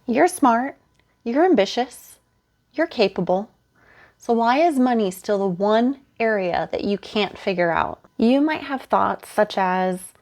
You're smart, you're ambitious, you're capable. So why is money still the one area that you can't figure out? You might have thoughts such as,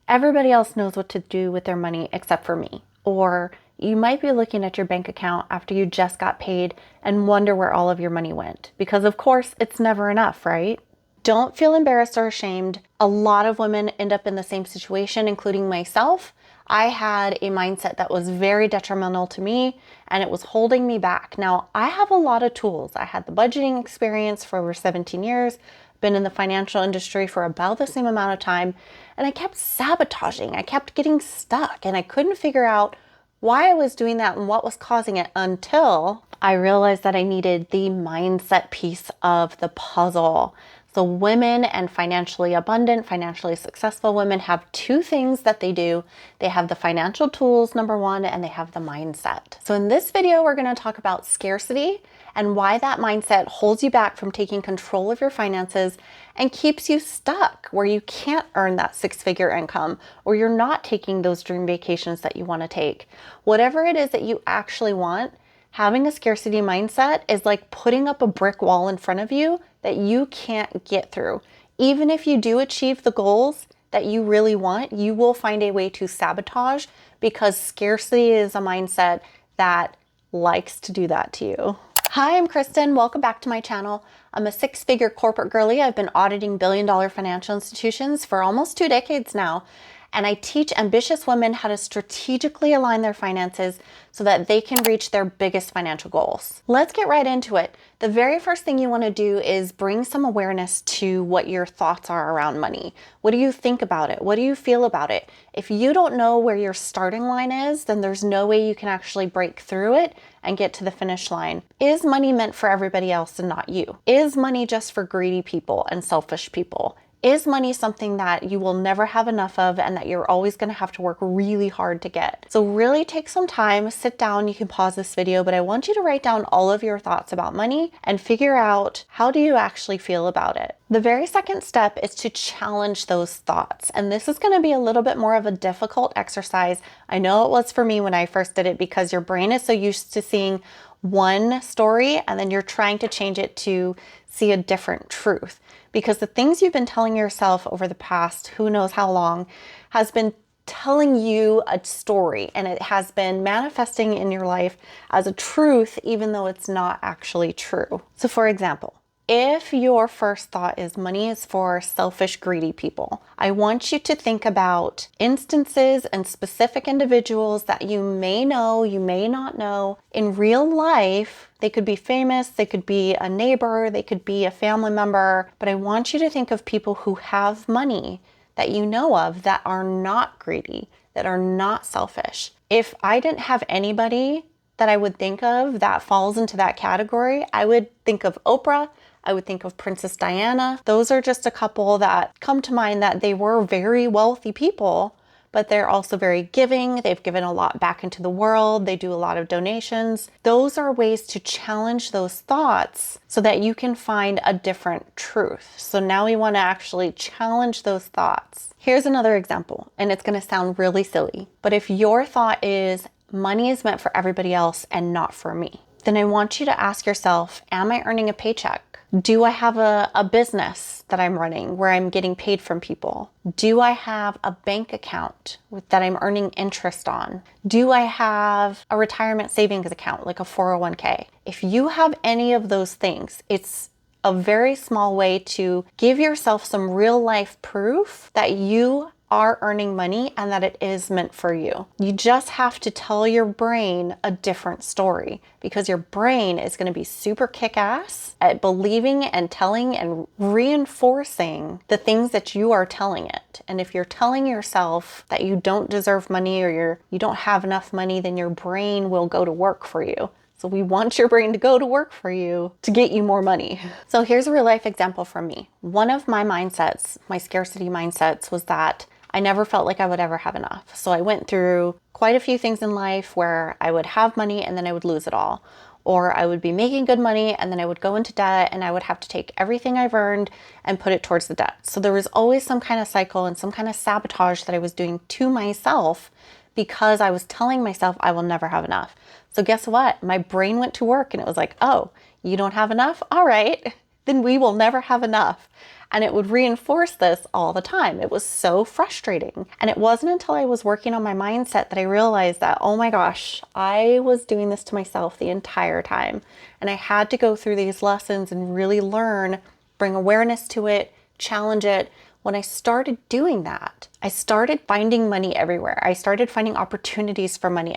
everybody else knows what to do with their money except for me. Or you might be looking at your bank account after you just got paid and wonder where all of your money went. Because of course, it's never enough, right? Don't feel embarrassed or ashamed. A lot of women end up in the same situation, including myself. I had a mindset that was very detrimental to me and it was holding me back. Now, I have a lot of tools. I had the budgeting experience for over 17 years, been in the financial industry for about the same amount of time, and I kept sabotaging. I kept getting stuck and I couldn't figure out why I was doing that and what was causing it until I realized that I needed the mindset piece of the puzzle. So women and financially abundant, financially successful women have two things that they do. They have the financial tools, number one, and they have the mindset. So in this video, we're going to talk about scarcity and why that mindset holds you back from taking control of your finances and keeps you stuck where you can't earn that six-figure income or you're not taking those dream vacations that you want to take. Whatever it is that you actually want, having a scarcity mindset is like putting up a brick wall in front of you that you can't get through. Even if you do achieve the goals that you really want, you will find a way to sabotage because scarcity is a mindset that likes to do that to you. Hi, I'm Kristen. Welcome back to my channel. I'm a six-figure corporate girly. I've been auditing billion-dollar financial institutions for almost 2 decades now. And I teach ambitious women how to strategically align their finances so that they can reach their biggest financial goals. Let's get right into it. The very first thing you want to do is bring some awareness to what your thoughts are around money. What do you think about it? What do you feel about it? If you don't know where your starting line is, then there's no way you can actually break through it and get to the finish line. Is money meant for everybody else and not you? Is money just for greedy people and selfish people? Is money something that you will never have enough of and that you're always going to have to work really hard to get? So really take some time, sit down, you can pause this video, but I want you to write down all of your thoughts about money and figure out, how do you actually feel about it? The very second step is to challenge those thoughts. And this is going to be a little bit more of a difficult exercise. I know it was for me when I first did it because your brain is so used to seeing one story and then you're trying to change it to see a different truth. Because the things you've been telling yourself over the past, who knows how long, has been telling you a story and it has been manifesting in your life as a truth, even though it's not actually true. So for example, if your first thought is money is for selfish, greedy people, I want you to think about instances and specific individuals that you may know, you may not know in real life. They could be famous, they could be a neighbor, they could be a family member, but I want you to think of people who have money that you know of that are not greedy, that are not selfish. If I didn't have anybody that I would think of that falls into that category, I would think of Oprah, I would think of Princess Diana. Those are just a couple that come to mind that they were very wealthy people, but they're also very giving. They've given a lot back into the world. They do a lot of donations. Those are ways to challenge those thoughts so that you can find a different truth. So now we want to actually challenge those thoughts. Here's another example, and it's going to sound really silly, but if your thought is money is meant for everybody else and not for me, then I want you to ask yourself, am I earning a paycheck? Do I have a business that I'm running where I'm getting paid from people? Do I have a bank account that I'm earning interest on? Do I have a retirement savings account like a 401k? If you have any of those things, it's a very small way to give yourself some real life proof that you are earning money and that it is meant for you. You just have to tell your brain a different story because your brain is going to be super kick-ass at believing and telling and reinforcing the things that you are telling it. And if you're telling yourself that you don't deserve money or you don't have enough money, then your brain will go to work for you. So we want your brain to go to work for you to get you more money. So here's a real life example from me. One of my mindsets, my scarcity mindsets, was that I never felt like I would ever have enough. So I went through quite a few things in life where I would have money and then I would lose it all. Or I would be making good money and then I would go into debt and I would have to take everything I've earned and put it towards the debt. So there was always some kind of cycle and some kind of sabotage that I was doing to myself because I was telling myself I will never have enough. So guess what? My brain went to work and it was like, oh, you don't have enough? All right, then we will never have enough. And it would reinforce this all the time. It was so frustrating. And it wasn't until I was working on my mindset that I realized that, oh my gosh, I was doing this to myself the entire time. And I had to go through these lessons and really learn, bring awareness to it, challenge it. When I started doing that, I started finding money everywhere. I started finding opportunities for money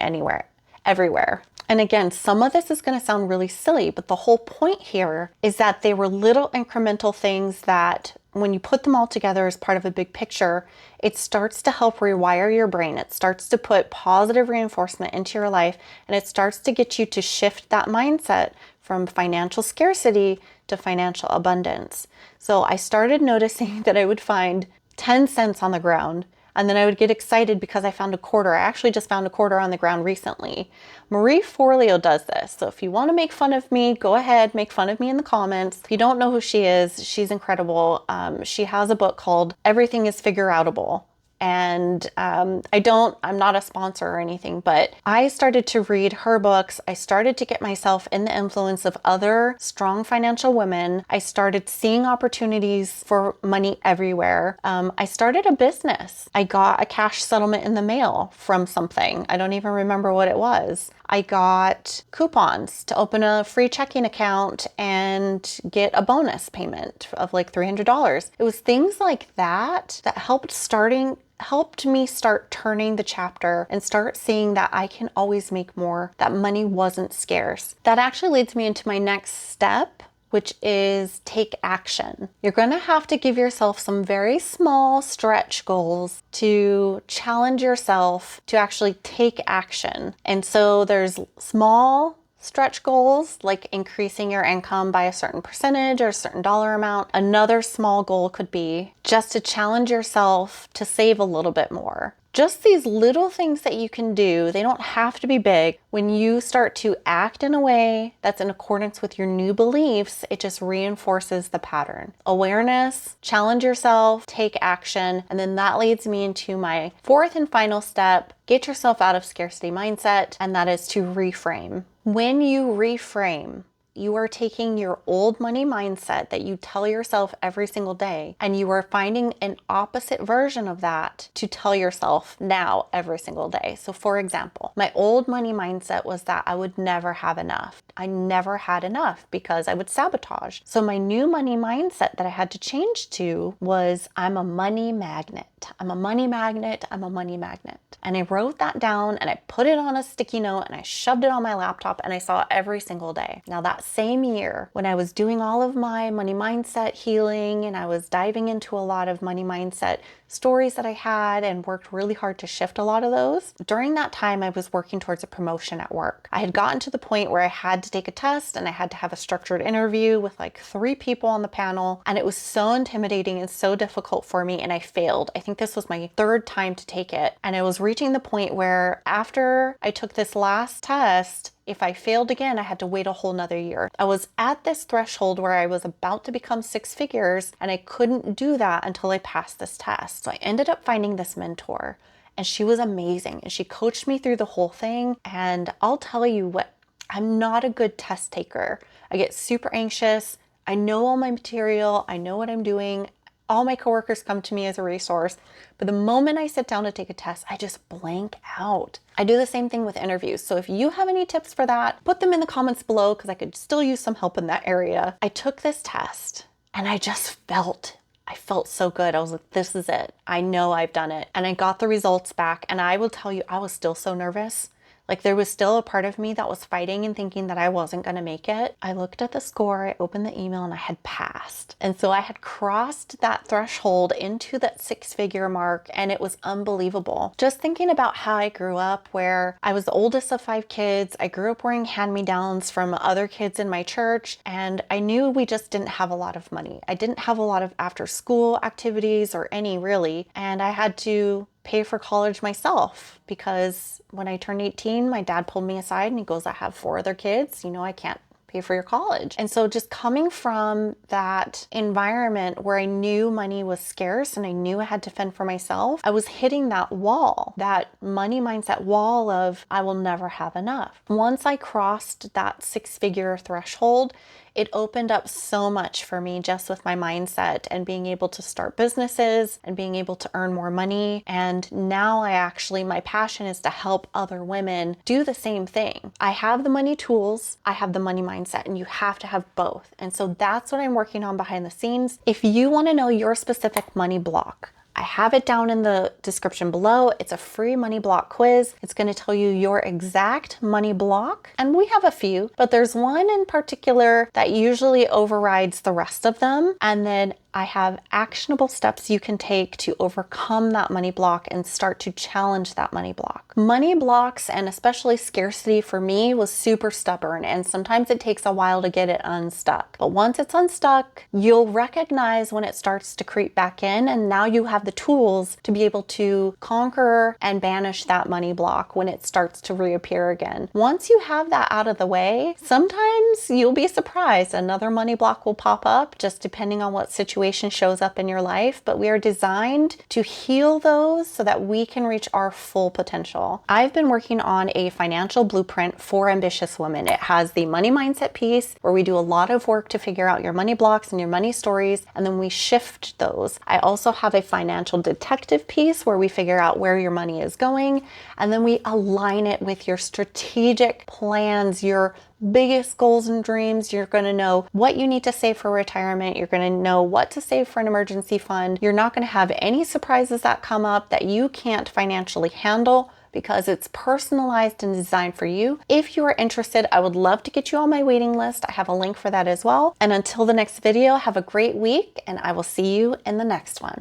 everywhere. And again, some of this is going to sound really silly, but the whole point here is that they were little incremental things that when you put them all together as part of a big picture, it starts to help rewire your brain. It starts to put positive reinforcement into your life, and it starts to get you to shift that mindset from financial scarcity to financial abundance. So I started noticing that I would find 10 cents on the ground, and then I would get excited because I found a quarter. I actually just found a quarter on the ground recently. Marie Forleo does this. So if you want to make fun of me, go ahead, make fun of me in the comments. If you don't know who she is, she's incredible. She has a book called Everything is Figure Outable. And I'm not a sponsor or anything, but I started to read her books. I started to get myself in the influence of other strong financial women. I started seeing opportunities for money everywhere. I started a business. I got a cash settlement in the mail from something. I don't even remember what it was. I got coupons to open a free checking account and get a bonus payment of like $300. It was things like that that helped me start turning the chapter and start seeing that I can always make more, that money wasn't scarce. That actually leads me into my next step, which is take action. You're gonna have to give yourself some very small stretch goals to challenge yourself to actually take action. And so there's small stretch goals like increasing your income by a certain percentage or a certain dollar amount. Another small goal could be just to challenge yourself to save a little bit more. Just these little things that you can do, they don't have to be big. When you start to act in a way that's in accordance with your new beliefs, it just reinforces the pattern. Awareness, challenge yourself, take action, and then that leads me into my fourth and final step. Get yourself out of scarcity mindset, and that is to reframe. When you reframe, you are taking your old money mindset that you tell yourself every single day, and you are finding an opposite version of that to tell yourself now every single day. So for example, my old money mindset was that I would never have enough. I never had enough because I would sabotage. So my new money mindset that I had to change to was I'm a money magnet. I'm a money magnet. I'm a money magnet. And I wrote that down and I put it on a sticky note and I shoved it on my laptop and I saw it every single day. Now that same year, when I was doing all of my money mindset healing and I was diving into a lot of money mindset stories that I had and worked really hard to shift a lot of those, during that time I was working towards a promotion at work. I had gotten to the point where I had to take a test and I had to have a structured interview with like 3 people on the panel, and it was so intimidating and so difficult for me, and I failed. I think this was my 3rd time to take it, and I was reaching the point where after I took this last test, if I failed again, I had to wait a whole nother year. I was at this threshold where I was about to become 6 figures and I couldn't do that until I passed this test. So I ended up finding this mentor and she was amazing and she coached me through the whole thing. And I'll tell you what, I'm not a good test taker. I get super anxious. I know all my material. I know what I'm doing. All my coworkers come to me as a resource, but the moment I sit down to take a test, I just blank out. I do the same thing with interviews. So if you have any tips for that, put them in the comments below because I could still use some help in that area. I took this test and I felt so good. I was like, this is it. I know I've done it. And I got the results back and I will tell you, I was still so nervous. Like there was still a part of me that was fighting and thinking that I wasn't going to make it. I looked at the score, I opened the email and I had passed. And so I had crossed that threshold into that 6-figure mark and it was unbelievable. Just thinking about how I grew up where I was the oldest of 5 kids. I grew up wearing hand-me-downs from other kids in my church and I knew we just didn't have a lot of money. I didn't have a lot of after-school activities or any really, and I had to pay for college myself because when I turned 18, my dad pulled me aside and he goes, I have 4 other kids. You know, I can't pay for your college. And so just coming from that environment where I knew money was scarce and I knew I had to fend for myself, I was hitting that wall, that money mindset wall of I will never have enough. Once I crossed that six-figure threshold, it opened up so much for me just with my mindset and being able to start businesses and being able to earn more money. And now my passion is to help other women do the same thing. I have the money tools, I have the money mindset, and you have to have both. And so that's what I'm working on behind the scenes. If you want to know your specific money block, I have it down in the description below. It's a free money block quiz. It's going to tell you your exact money block. And we have a few, but there's one in particular that usually overrides the rest of them. And then I have actionable steps you can take to overcome that money block and start to challenge that money block. Money blocks, and especially scarcity for me, was super stubborn, and sometimes it takes a while to get it unstuck. But once it's unstuck, you'll recognize when it starts to creep back in, and now you have the tools to be able to conquer and banish that money block when it starts to reappear again. Once you have that out of the way, sometimes you'll be surprised another money block will pop up, just depending on what situation shows up in your life, but we are designed to heal those so that we can reach our full potential. I've been working on a financial blueprint for ambitious women. It has the money mindset piece where we do a lot of work to figure out your money blocks and your money stories, and then we shift those. I also have a financial detective piece where we figure out where your money is going, and then we align it with your strategic plans, your biggest goals and dreams. You're going to know what you need to save for retirement. You're going to know what to save for an emergency fund. You're not going to have any surprises that come up that you can't financially handle, because it's personalized and designed for you. If you are interested, I would love to get you on my waiting list. I have a link for that as well. And until the next video, have a great week, and I will see you in the next one.